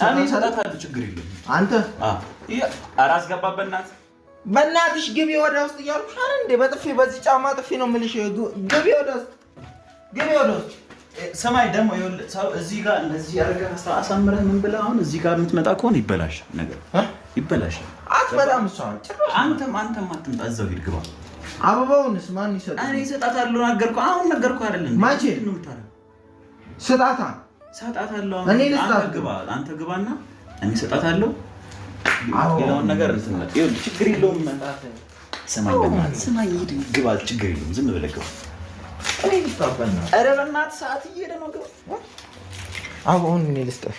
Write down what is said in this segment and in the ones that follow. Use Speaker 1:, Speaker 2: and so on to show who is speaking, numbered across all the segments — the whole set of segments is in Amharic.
Speaker 1: እኔ ሰጣታለሁ ችግር የለም
Speaker 2: አንተ
Speaker 1: አራስ ገባ
Speaker 2: በእናትሽ ግቢ ወደ ውስጥ እያልኩሽ አይደል እንዴ በጥፊ በዚህ ጫማ ጥፊ ነው የምልሽ ግቢ ወደ ውስጥ
Speaker 1: ሰማይ ደግሞ ሰው እዚህ ጋር እንደዚህ አድርገህ አሳምረህ ምን ብለህ አሁን እዚህ ጋር የምትመጣ ከሆነ ይበላሻል ነገር ይበላሻል
Speaker 2: አትመጣም እሷ
Speaker 1: አንተም አትምጣ እዛው ሂድ ግባ
Speaker 2: አበባውንስ ማን ይሰጣል
Speaker 1: እኔ እሰጣታለሁ ነገርኩህ አይደል እንዴ
Speaker 2: ማቼ
Speaker 1: ነው የምታረው
Speaker 2: እሰጣታለሁ
Speaker 1: አንተ ግባና እኔ እሰጣታለሁ ያለውን ነገር እንትነት ይኸውልህ ችግር የለውም ሰማይ በእናትህ ሰማይ ሂድ ግባ ችግር የለውም ዝም ብለህ ግባ
Speaker 2: እኔ ልስጣበና ኧረ በእናትህ ሰዓት እየሄደ ነው ግባ አሁን እኔ ልስጥህ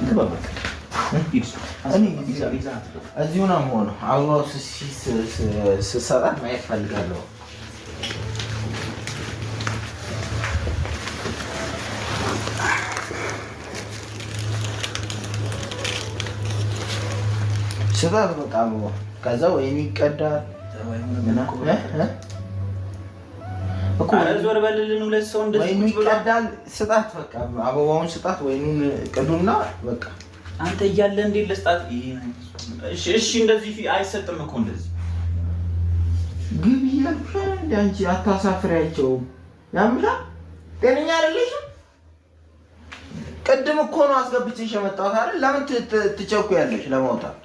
Speaker 1: ግባ በቃ
Speaker 2: እዚሁ ነው የምሆነው አበባው ስሰጣት ማየት እፈልጋለሁ ስጣት በቃ አበባው ከዛ ወይን ይቀዳል
Speaker 1: ዞር በልልን ሁለት ሰው እንደዚህ
Speaker 2: ወይኑ ይቀዳል ስጣት በቃ አበባውን ስጣት ወይኑን ቅዱና በቃ
Speaker 1: አንተ እያለ እንዴት ለስጣት እሺ እንደዚህ አይሰጥም እኮ እንደዚህ
Speaker 2: ግቢ ያልኩሽ እንደ አንቺ አታሳፍሪያቸው ያምላ ጤነኛ አይደለሽም ቅድም እኮ ነው አስገብቼሽ የመጣሁት አይደል ለምን ትቸኩያለሽ ለማውጣት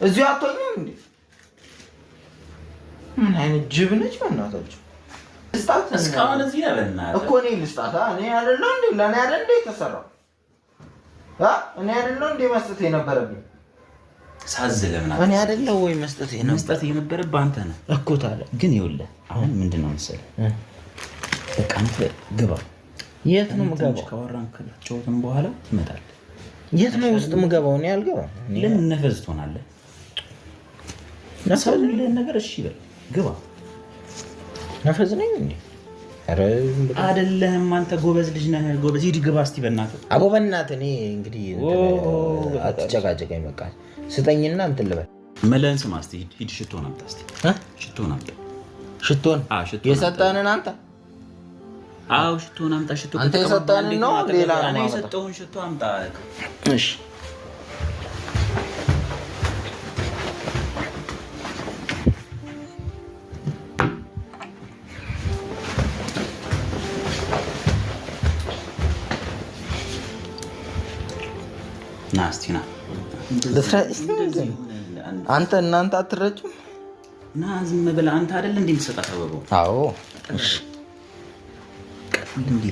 Speaker 2: እዚሁ አትሆኝም እንዴ ምን አይነት ጅብ ነች በእናታችሁ ልስጣት
Speaker 1: እስካሁን እዚህ ያለና
Speaker 2: እኮ እኔ ልስጣት እኔ አይደለሁ እንዴ ለኔ አይደል እንዴ ተሰራው እኔ አይደለሁ እንዴ መስጠት የነበረብኝ
Speaker 1: ሳዘለምና
Speaker 2: እኔ አይደለሁ ወይ መስጠት
Speaker 1: የነበረብህ አንተ ነህ
Speaker 2: እኮ ታዲያ
Speaker 1: ግን ይኸውልህ አሁን ምንድነው መሰለህ በቃ አንተ ግባ
Speaker 2: የት ነው የምገባው
Speaker 1: ካወራን ከጨዋታን በኋላ ትመጣለህ
Speaker 2: የት ነው ውስጥ የምገባው እኔ አልገባም
Speaker 1: ለምን ነፈዝ ትሆናለህ ሰው ሊለን ነገር እሺ በል ግባ
Speaker 2: ነፈዝ ነኝ እንዴ ኧረ
Speaker 1: አይደለም አንተ ጎበዝ ልጅ ነህ ጎበዝ ሂድ ግባ እስቲ በእናትህ
Speaker 2: አቦ በእናትህ እኔ እንግዲህ አትጨቃጨቀኝ በቃ ስጠኝና እንትን ልበል
Speaker 1: መለን ስማ እስቲ ሂድ ሽቶን አምጣ እስቲ ሽቶን አምጣ
Speaker 2: ሽቶን የሰጠህንን አንተ
Speaker 1: አዎ ሽቶን አምጣ ሽቶ
Speaker 2: አንተ የሰጠህንን ነው ሌላ ነው
Speaker 1: እኔ የሰጠሁን ሽቶ አምጣ
Speaker 2: እሺ
Speaker 1: ናስቲና
Speaker 2: አንተ እናንተ አትረጩም
Speaker 1: ና ዝም ብለህ አንተ አይደል እንዴ የምትሰጣት አበባው
Speaker 2: አዎ እሺ
Speaker 1: እንዴ